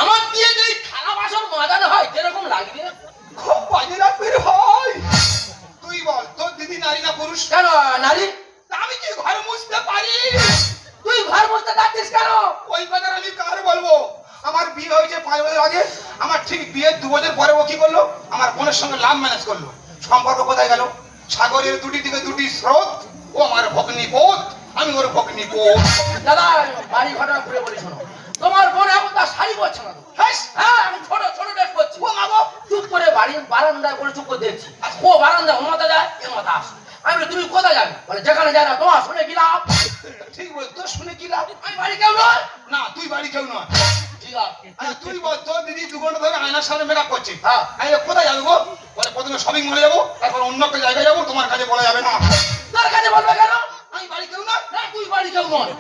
আমার দিয়ে যে থালা বাসন মাজানো হয় যেরকম লাগবে খুব বাজে লাগবে রে ভাই। তুই বল তোর দিদি নারী না পুরুষ? কেন নারী? আমি কি ঘর মুছতে পারি? তুই ঘর মুছতে যাচ্ছিস কেন? ওই কথা আমি কার বলবো? আমার বিয়ে হয়েছে 5 বছর আগে। আমার ঠিক বিয়ের 2 বছর পরে ও কি করলো? আমার বোনের সঙ্গে লাভ ম্যানেজ করলো। সম্পর্ক কোথায় গেল? সাগরের দুটি দিকে দুটি স্রোত। ও আমার ভগ্নিপোত, আমি ওর ভগ্নিপোত। দাদা বাড়ি ঘটনা ঘুরে বলি শোনো, তোমার বোন এখন তার শাড়ি পরছে না তো। হ্যাঁ আমি ছোট ছোট ড্রেস পরছি। ও মাগো চুপ করে বাড়ির বারান্দায় করে চুপ করে দেখছি। ও বারান্দায় ও মাথা যায় এ মাথা আসে। আমি বলি তুমি কোথায় যাবে? বলে যেখানে যায় না তোমার শুনে কি লাভ? ঠিক বল, তোর শুনে কি লাভ? আমি বাড়ি কেউ নয়। না তুই বাড়ি কেউ নয়। ঠিক আছে তুই বল তোর দিদি 2 ঘন্টা ধরে আয়নার সামনে মেকআপ করছে। হ্যাঁ আমি কোথায় যাবো গো? বলে প্রথমে শপিং মলে যাবো, তারপর অন্য একটা জায়গায় যাবো, তোমার কাছে বলা যাবে না। তোর কাছে বলবে কেন? আমি বাড়ি কেউ নয়। না তুই বাড়ি কেউ নয়।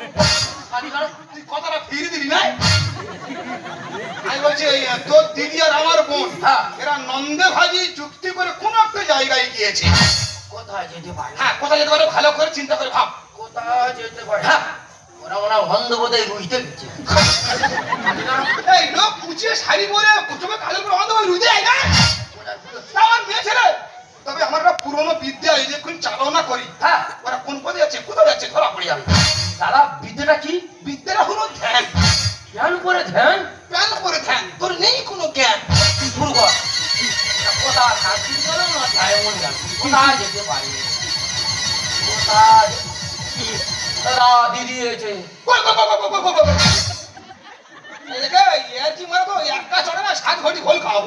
বাড়ি কেন? তুই কথাটা ফিরিয়ে দিলি না? আমি বলছি তোর দিদি আর আমার বোন হ্যাঁ এরা নন্দে ভাজি চুক্তি করে কোন একটা জায়গায় গিয়েছে। কোথায় যেতে পারে? হ্যাঁ কোথায় যেতে পারে ভালো করে চিন্তা করে ভাব। কোথায় যেতে পারে? হ্যাঁ ওরা ওরা অন্ধ বোধহয় রুইতে গেছে। এই লোক কুচিয়ে শাড়ি পরে চোখে কালো করে অন্ধ ভাবে রুইতে যায় না? আমার মেয়ে ছেলে। তবে আমরা পুরনো বিদ্যা এই যে কোন চালনা করি। হ্যাঁ ওরা কোন পথে যাচ্ছে কোথায় যাচ্ছে ধরা পড়ে যাবে। দাদা বিদ্যাটা কি? বিদ্যাটা হলো ধ্যান। ধ্যান করে ধ্যান? ধ্যান করে ধ্যান, তোর নেই কোনো জ্ঞান। শুরু কর। কোথায় শান্তি করো না তাই মন গেল। কোথায় যেতে পারি? কোথায়? দাদা দিদি এসেছে। একটা চড়ে না 7 ঘটি খোল খাও।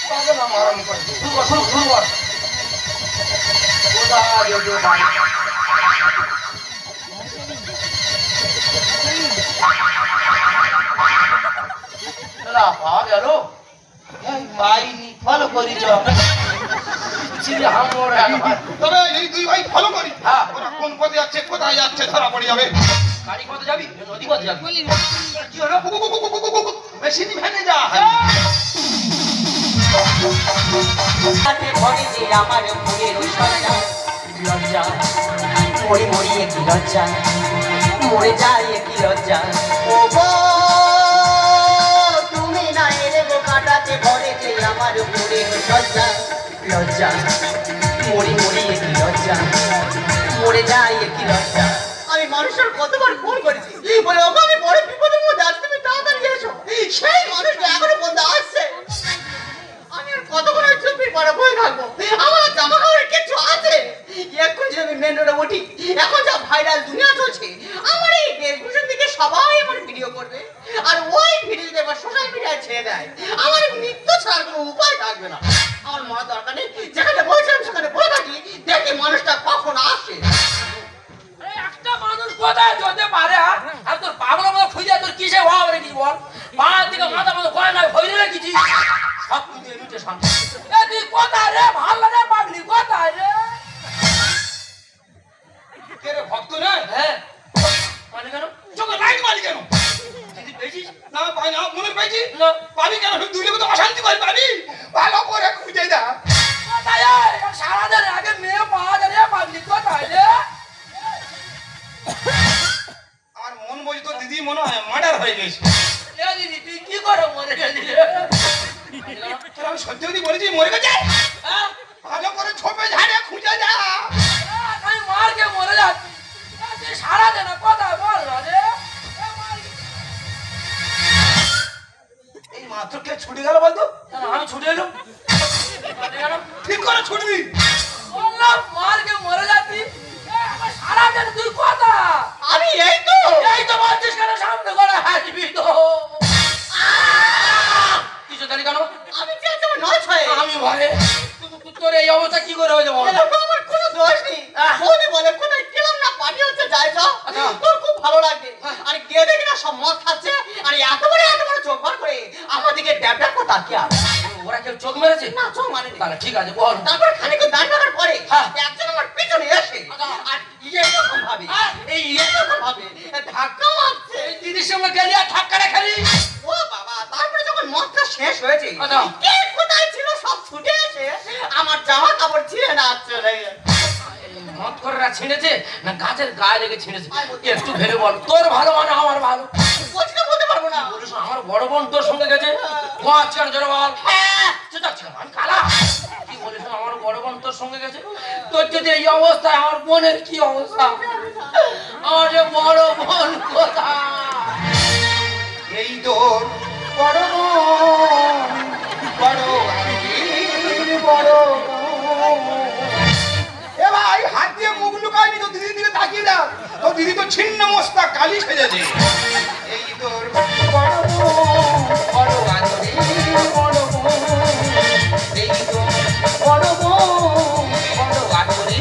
পাগল না মারানি করে। শুরু কর শুরু কর। কোথায় যেতে পারি? দাদা পাওয়া গেল? পাইনি ফলো করি চ। তবে এই 2 ভাই ফলো করি। হ্যাঁ ওরা কোন পথে যাচ্ছে কোথায় যাচ্ছে ধরা পড়ে যাবে। গাড়ি পথে যাবি নদী পথে যাবি? কি হলো? মেশিন ভ্যানে যা। আমার মনের লজ্জা মরে মরিয়ে কি লজ্জা, মরে যায় কি লজ্জা। ও গো তুমি না এলে গো কাটাতে ভরে যে আমার মনের লজ্জা লজ্জা মরে মরিয়ে কি লজ্জা, মরে যায় কি লজ্জা। আমি মানুষের কতবার ফোন করেছি বলে ওকে আমি বড় বিপদের মধ্যে আছি, তুমি তাড়াতাড়ি এসো। সেই মানুষটা এখনো বন্ধ আসছে। আমি আর কতক্ষণ ওই চুপির পরে বয়ে থাকবো? আমার জামা কাপড়ের কিছু আছে? এখন যদি আমি মেন রোডে উঠি, এখন যা ভাইরাল দুনিয়া চলছে, আমার এই বেশভূষণ দিকে সবাই আমার ভিডিও করবে আর ওই ভিডিও যদি আবার সোশ্যাল মিডিয়ায় ছেড়ে দেয়, আমার মৃত্যু ছাড়ার কোনো উপায় থাকবে না। আমার মনে দরকার নেই, যেখানে বলছিলাম সেখানে বলে থাকি, দেখি মানুষটা কখন আসে। একটা মানুষ কোথায় যেতে পারে? আর তোর পাগল মতো খুঁজে তোর কিসে ভাব রেখেছি বল? পাঁচ থেকে মাথা মতো গয়না ভরে রেখেছি সব কিছু এমনিতে শান্তি। তুই কোথায় রে? ভালো রে পাগলি কোথায় রে? কে রে ভক্ত না? হ্যাঁ মানে কেন? চোখে লাইট মারি কেন? দিদি পেয়েছিস? না পাই না, মনে পাইছি না পাবি কেন? দুই লোক তো অশান্তি করে পাবি। ভালো করে খুঁজে যা। কোথায়? সারা দিন আগে মেয়ে পাওয়া যায় রে পাগলি কোথায় রে? আমার মন বলছি তো দিদি মনে হয় মার্ডার হয়ে গেছে। এ দিদি তুই কি করে মরে গেলি রে? আমি সত্যি সত্যি বলেছি মরে গেছে। হ্যাঁ ভালো করে ছোপে ঝাড়ে খুঁজে যা। আমি মারকে মরে যাচ্ছি। তুই সারা দিন কোথায় বল না রে? এই মাত্র কে ছুটে গেল বলতো? আমি ছুটে এলাম ঠিক করে ছুটবি। বললাম মারকে মরে যাচ্ছি। সারা দিন তুই কোথা? আমি এই তো বলছিস কেন? সামনে করে হাসবি তো। কিছু জানি কেন? আমি চেয়েছি আমার নয় ছয়। আমি ভয়ে তোর এই অবস্থা কি করে হয়ে যাবো? আমার কোনো দোষ নেই। বলে বলে কোথায় গেলাম না, পার্টি হচ্ছে যাই তো তোর খুব ভালো লাগবে। আর গিয়ে দেখি না সব মদ খাচ্ছে আর এত বড় চোখ বার করে আমার দিকে ড্যাব ড্যাব করে তাকিয়ে আছে। ওরা কেউ চোখ মেরেছে? না চোখ মানে তাহলে ঠিক আছে বল। তারপর খানিকক্ষণ দাঁড় থাকার পরে হ্যাঁ। একজন আমার পিছনে এসে আর এরকম ভাবে এরকম ভাবে ধাক্কা মারছে। এই দিদির সঙ্গে গেলি আর ধাক্কাটা খেলি? ও বাবা, তারপরে যখন মদটা শেষ হয়েছে আচ্ছা। কে কোথায় ছিল সব ছুটে এসে আমার জামা কাপড় ছিঁড়ে না চলে গেছে। মদ করেরা ছিঁড়েছে না গাছের গায়ে লেগে ছিঁড়েছে? একটু ভেবে বল, তোর ভালো মানে আমার ভালো? বলছি না বলতে পারবো না। বলিস আমার বড় বোন তোর সঙ্গে গেছে পাঁচ কেন জোরে বল হ্যাঁ আমি কালা কি বলিস আমার বড় বোন তোর সঙ্গে গেছে তোর যদি এই অবস্থা আমার বোনের কি অবস্থা আমার যে বড় বোন কোথায় এই তোর বড় বোন, বড় বড় এ ভাই হাত দিয়ে মুখ লুকায়নি তো দিদির দিকে তাকিয়ে দেখ তো দিদি তো ছিন্ন মস্তা কালি সেজেছে এই তোর বড় বোন, বড় আদরে বড় বোন এই তোর বড় বোন, বড় আদরে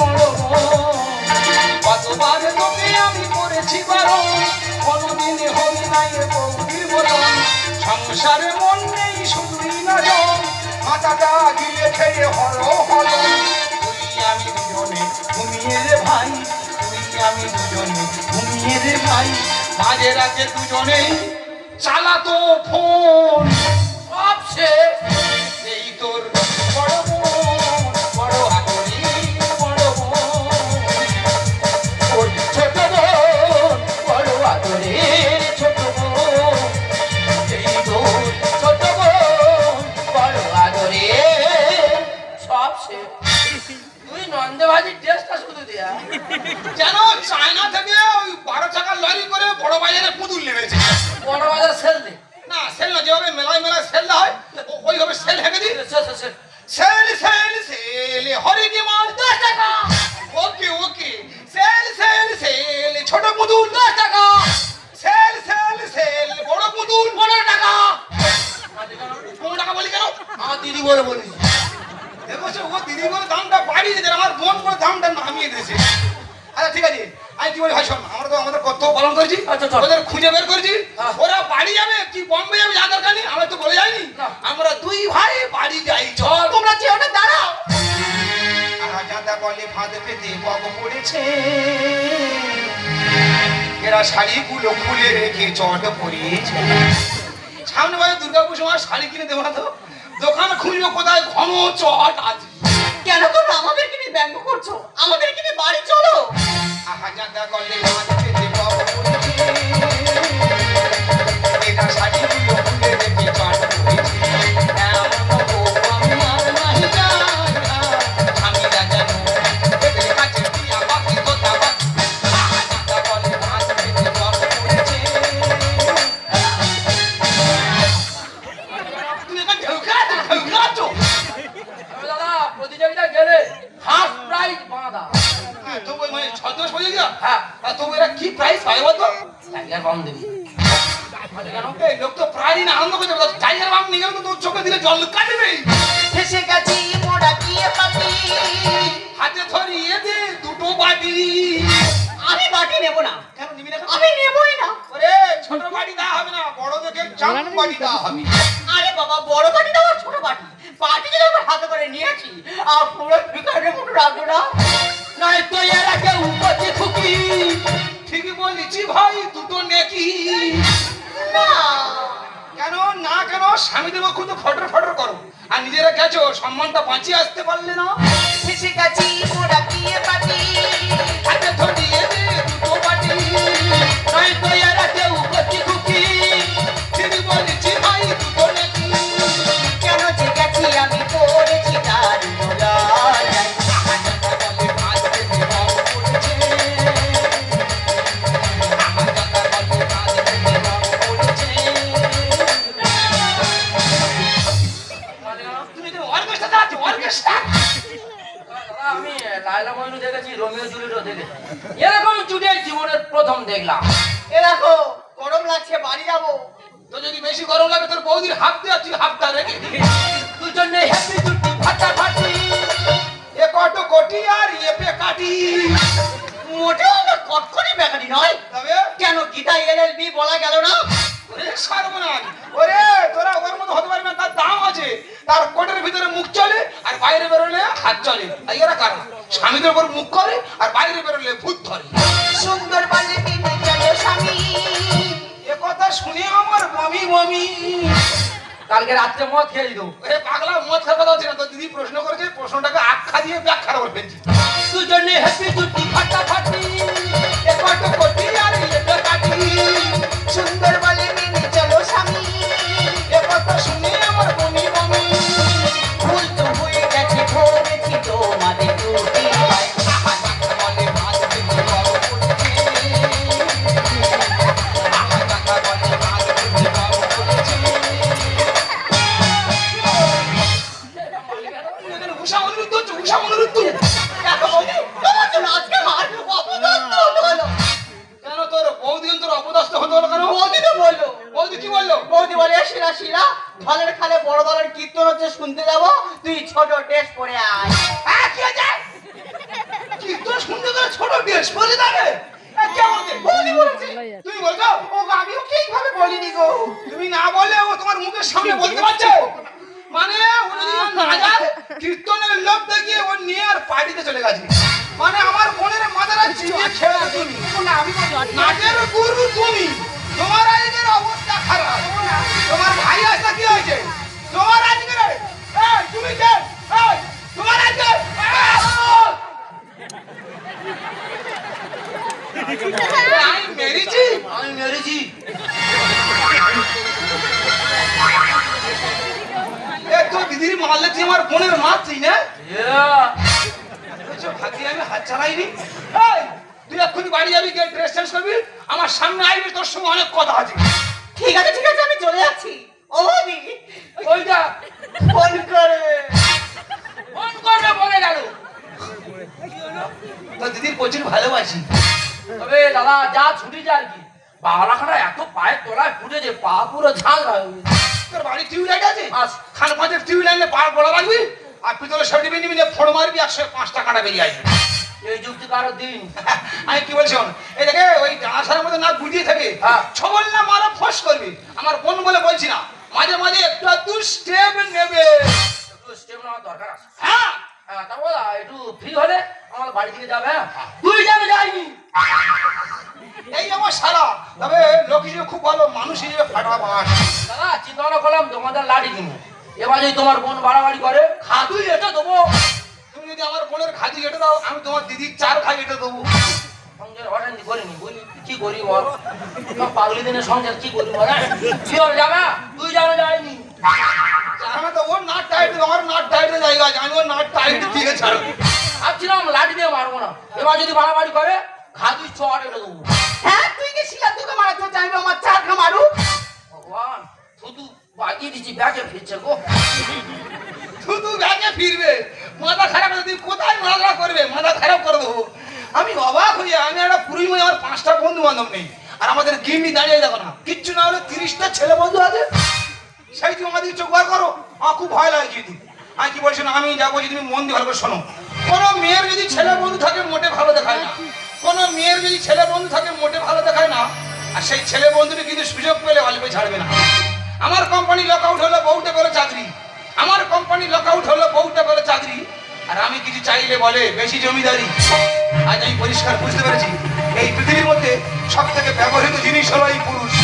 বড় বোন কতবার তোকে আমি করেছি বারণ কোনদিন হই নাই বৌদির বলন সংসারে মন নেই শুধুই নজন মাথাটা গিলে খেয়ে হর হল তুই আমি দুজনে ঘুমিয়ে রে ভাই তুই আমি দুজনে ঘুমিয়ে রে ভাই মাঝে রাতে দুজনেই চালাতো ফোন সব শেষ এই তোর বড় বোন, বড় আদরি বড় বোন ওর ছোট বোন বড় আদরে ছোট বোন এই তোর ছোট বোন বড় আদরে সব শেষ তুই নন্দেবাজির ড্রেসটা শুধু দেয়া যেন চায়না থেকে ওই 12 চাকার লরি করে বড় বাজারে পুতুল নেমেছে বড় বাজার সেল দে না সেল না যেভাবে মেলায় মেলায় সেল হয় ওইভাবে সেল হেঁকে দিই sale sale sale sale sale হরে কি মাল 10 টাকা okay okay sale sale sale ছোট পুতুল 10 টাকা সেল সেল সেল বড় পুতুল 15 টাকা 15 টাকা বলি কেন আমার দিদি বলে বলিস দেখো ও দিদি বলে দামটা বাড়িয়ে দিয়েছে আমার বোন বলে দামটা নামিয়ে দিয়েছে আচ্ছা ঠিক আছে আমি কি বলি ভাই শোন আমরা তো আমাদের কর্তব্য পালন করেছি আচ্ছা, চল। ওদের খুঁজে বের করেছি হ্যাঁ। ওরা বাড়ি যাবে কি বম্বে যাবে যা দরকার নেই আমরা তো বলে যাইনি না। আমরা দুই ভাই বাড়ি যাই চল তোমরা চেয়েটা দাঁড়াও রাজাদা বলে ফাঁদে পেতে বক পড়েছে এরা শাড়িগুলো খুলে রেখে চট পরিয়েছে সামনে ভাই দুর্গাপুর সময় শাড়ি কিনে দেবো না তো দোকান খুঁজবো কোথায় ঘন চট আছে কেন তোমরা আমাদেরকে নিয়ে ব্যঙ্গ করছো আমাদেরকে নিয়ে বাড়ি চলো রাজাদা বলে ফাঁদে পেতে বক পড়েছে এরা শাড়িগুলো খুলে রেখে চট পরিয়েছে এমন বউ আমি আর নাহি জানি আমি রাজা এদের কাছে দিয়া বাকি কথা বাকি রাজাদা বলে ফাঁদে পেতে বক পড়েছে তুমি এখন ঢেউকাছো দাদা প্রতিযোগিতা গেলে ফার্স্ট প্রাইজ বাঁধা তবু মানে ছদ্মবেশ হয়ে গেল হ্যাঁ তবু এরা কি প্রাইস হয় বলতো টাইগার বাম দিবি কেন এই লোক তো প্রায় দিন আনন্দ করছে টাইগার বাম নিয়ে গেল তো তোর চোখে দিলে জল কাটবে ফেসে গেছি মোড়া দিয়ে পাতি হাতে ধরিয়ে দে দুটো বাটি আমি বাটি নেব না কেন নিবি না আমি নেবই না ওরে ছোট বাটি দেওয়া হবে না বড় দেখে চাম বাটি দেওয়া হবে আরে বাবা বড় বাটি দাও আর ছোট বাটি বাটি যদি আমার হাতে করে নিয়েছি আর পুরো ফিকারের মতো রাখবো না নাই তো এরা কেউ উপচে খুকি ঠিকই বলেছি ভাই দুটো নেকি না কেন না কেন স্বামীদের মুখ তো ফটর ফটর করো আর নিজেরা গেছো সম্মানটা বাঁচিয়ে আসতে পারলে না ফেসে গেছি মোড়া দিয়ে পাতি হাতে ধরিয়ে দে দুটো বাটি নাই তো এরা কেউ উপচে খুকি ঠিকই বলেছি ভাই দুটো নেকি কেন যে গেছি আমি পড়েছি তার মোড়ায় দাদা আমি লায়লা মজনু দেখেছি রোমিও জুলিয়েটও দেখেছি এরকম জুটে জীবনের প্রথম দেখলাম এ দেখো গরম লাগছে বাড়ি যাবো তো যদি বেশি গরম লাগে তোর বৌদির হাত দেওয়া তুই হাতটা রেখে দিবি দুজনে হ্যাপি জুটি ফাটাফাটি এ কত কোটি আর এ পে কাটি মোটেও আমার কটকটি বেকারি নয় তবে কেন গীতা এলএলবি বলা গেল না ওরে সর্বনাশ ওরে তোরা ওর মতো হতে পারবে না তার দাম আছে তার কোটের ভিতরে মুখ চলে আর বাইরে বেরোলে হাত চলে আর এরা কারা স্বামীদের উপর মুখ করে আর বাইরে বেরোলে ভূত ধরে সুন্দর বলে তিনি চলো স্বামী এ কথা শুনে আমার বমি বমি কালকে রাত্রে মদ খেয়ে দিত এ পাগলা মদ খাওয়ার কথা হচ্ছে না তো দিদি প্রশ্ন করেছে প্রশ্নটাকে আখ্যা দিয়ে ব্যাখ্যা করে ফেলছি দুজনে হ্যাপি জুটি ফাটাফাটি এ কত কোটি আর এ পে কাটি সুন্দর বলে তিনি চলো শিলা শিলা ঢলের খালে বড় দলের কীর্তন হচ্ছে শুনতে যাব, তুই ছোট ড্রেস পরে আয়। কি হয়েছে? কীর্তন শুনতে গেলে ছোট ড্রেস পরে যাবে? কে বলছে? বৌদি বলেছে। তুমি বলছো? ও গো, আমিও ঠিকভাবে বলিনি গো। তুমি না বললে ও তোমার মুখের সামনে বলতে পারছে? মানে ও যদি না যায়, কীর্তনের লোক দেখিয়ে ও নিয়ে আর পার্টিতে চলে গেছে। মানে আমার বোনের মাথাটা চিবিয়ে খেয়ে তুমি। নাচের গুরু তুমি। তোমার আজকের অবস্থা খারাপ। তোমার ভাই আসতে কি হয়েছে? তোমার আজকের তুমি কে? তোমার আজকে আমি মেরেছি। তো দিদির মারলে তুই আমার বোনের মারছিস না? ভাগ্যে আমি হাত চালাইনি। তুই এক্ষুনি বাড়ি যাবি, গিয়ে ড্রেস চেঞ্জ করবি, আমার সামনে আসবি, তোর সঙ্গে অনেক কথা আছে। ঠিক আছে ঠিক আছে, আমি চলে যাচ্ছি। ও বৌদি ওইটা ফোন করে বলে গেল। তোর দিদির প্রচুর ভালোবাসি। তবে দাদা যা ছুটি যায় কি বাংলাখানা এত পায়ের তলায় ফুটেছে, পা পুরো ঝাল হয়ে গেছে। তোর বাড়ি টিউবলাইট আছে? আচ্ছা। খান পাঁচের টিউবলাইনে পা পড়া লাগবি, আর পিতলের সার্টি নিবি, নিয়ে ফোড় মারবি, 105 টাকাটা বেরিয়ে আসবে। এই যুক্তি কারো দিন। আমি কি বলছি শোন, এই দেখে ওই ডাঁসার মধ্যে না গুটিয়ে থাকে, হ্যাঁ। ছবল না মারা ফস করবি। আমার বোন বলে বলছি না, মাঝে মাঝে একটু আধটু স্টেপ নেবে। একটু স্টেপ নেওয়ার দরকার আছে। হ্যাঁ, হ্যাঁ তারপর একটু ফ্রি হলে আমার বাড়ি থেকে যাবে। হ্যাঁ তুই যাবে যাইনি। এই আমার শালা। তবে লোক হিসেবে খুব ভালো, মানুষ হিসেবে ফাটা বাস। দাদা চিন্তা ভাবনা করলাম তোমাদের লাড়ি কিনবো। এবার যদি তোমার বোন বাড়াবাড়ি করে খাতুই এটা দেবো। তুমি যদি আমার বোনের খাদি কেটে দাও, আমি তোমার দিদির 4 খাই কেটে দেবো। সংসার অশান্তি করিনি বলি কি করি বল। পাগলি দিনের সংসার কি করি বল। কি হবে যাবে? তুই যাবে যাইনি। আমি তো ওর নাট টাইট, আমার নাট টাইটের জায়গা আছে, আমি ওর নাট টাইট দিকে ছাড়বো। ভাবছিলাম লাঠি দিয়ে মারবো না, এবার যদি বাড়াবাড়ি করে খাতুই চড় এটা দেবো। হ্যাঁ, তুই কি শিলা তোকে মারাতে চাইবে আমার চার খা মারু? ভগবান শুধু বাগিয়ে দিচ্ছি, ব্যাগে ফিরছে গো। শুধু ব্যাগে ফিরবে, মাথা খারাপ হলে তুমি কোথায় মাথা করবে? মাথা খারাপ করে দেবো। আমি অবাক হয়ে, আমি একটা পুরী মনে আমার 5টা বন্ধু বান্ধব নেই, আর আমাদের গিন্নি দাঁড়িয়ে দেখো না, কিচ্ছু না হলে 30টা ছেলে বন্ধু আছে। সেই তুমি আমাদের চোখ বার করো, আমার খুব ভয় লাগে কিন্তু। আমি কি বলছি না, আমি যা বলছি তুমি মন দিয়ে ভালো করে শোনো। কোনো মেয়ের যদি ছেলে বন্ধু থাকে মোটে ভালো দেখায় না। কোনো মেয়ের যদি ছেলে বন্ধু থাকে মোটে ভালো দেখায় না। আর সেই ছেলে বন্ধুটি কিন্তু সুযোগ পেলে অল্পে ছাড়বে না। আমার কোম্পানি লক আউট হলো, বউটা করে চাকরি। আমার কোম্পানি লক আউট হলো, বউটা করে চাকরি। আর আমি কিছু চাইলে বলে বেশি জমিদারি। আজ আমি পরিষ্কার বুঝতে পেরেছি, এই পৃথিবীর মধ্যে সব থেকে ব্যবহৃত জিনিস হলো এই পুরুষ।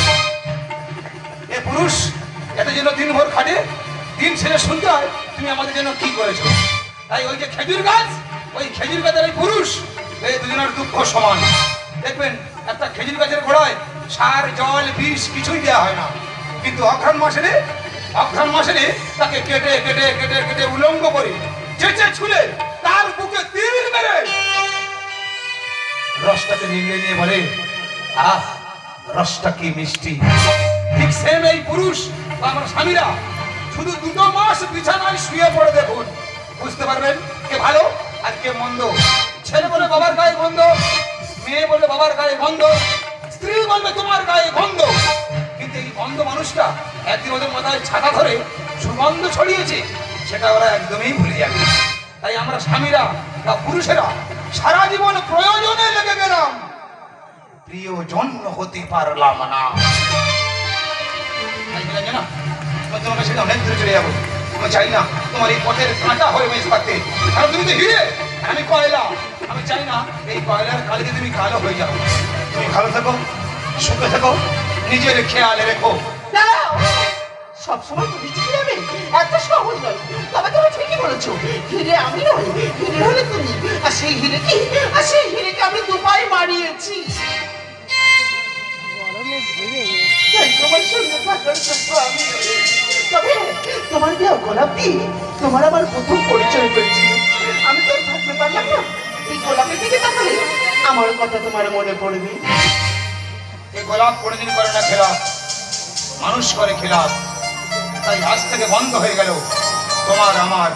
এ পুরুষ এত যেন দিনভর খাটে, দিন ছেড়ে শুনতে হয় তুমি আমাদের জন্য কি করেছো। তাই ওই যে খেজুর গাছ, ওই খেজুর গাছের এই পুরুষ, এই দুজনের দুঃখ সমান। দেখবেন একটা খেজুর গাছের গোড়ায় সার জল বিষ কিছুই দেওয়া হয় না, কিন্তু অঘ্রাণ মাসে তাকে কেটে কেটে কেটে কেটে উলঙ্গ করে চেঁচে ছুলে তার বুকে তীর মেরে রসটাকে নিংড়ে নিয়ে বলে, আহ রসটা কি মিষ্টি। ঠিক সেম এই পুরুষ বা আমার স্বামীরা শুধু 2 মাস বিছানায় শুয়ে পড়ে দেখুন, বুঝতে পারবেন কে ভালো আর কে মন্দ। ছেলে বলে বাবার গায়ে গন্ধ, মেয়ে বলে বাবার গায়ে গন্ধ, স্ত্রী বলবে তোমার গায়ে গন্ধ। কিন্তু এই গন্ধ মানুষটা একদিন ওদের মাথায় ছাতা ধরে সুগন্ধ ছড়িয়েছে, সেটা ওরা একদমই ভুলে যাবে। তাই আমরা স্বামীরা বা পুরুষেরা সারা জীবন প্রয়োজনে লেগে গেলাম, প্রিয়জন হতে পারলাম না। তোমাকে সেটা অনেক দূরে চলে যাবো। আমি চাই না তোমার এই পথের কাঁটা হয়ে বেঁচে থাকতে, কারণ তুমি তো হিরে, আমি কয়লা। আমি চাই না এই কয়লার কালিতে তুমি কালো হয়ে যাও। তুমি ভালো থাকো, সুখে থাকো, নিজের খেয়ালে রেখো। সবসময় তুমি ঠিক যাবে, এত সহজ নয়। তবে তুমি ঠিকই বলেছো, হিরে আমি নই, হিরে হলে তুমি। আর সেই হিরেকে আমি 2 পায়ে মারিয়েছি। তাই তোমার সঙ্গে থাকার জন্য আমি তবে তোমার দেওয়া গোলাপ দিয়ে তোমার আমার প্রথম পরিচয় হয়েছিল। আমি তো থাকতে পারলাম না, এই গোলাপের দিকে তাকালে আমার কথা তোমার মনে পড়বে। এই গোলাপ কোনোদিন করে না খেলাপ, মানুষ করে খেলাপ। তাই আজ থেকে বন্ধ হয়ে গেল তোমার আমার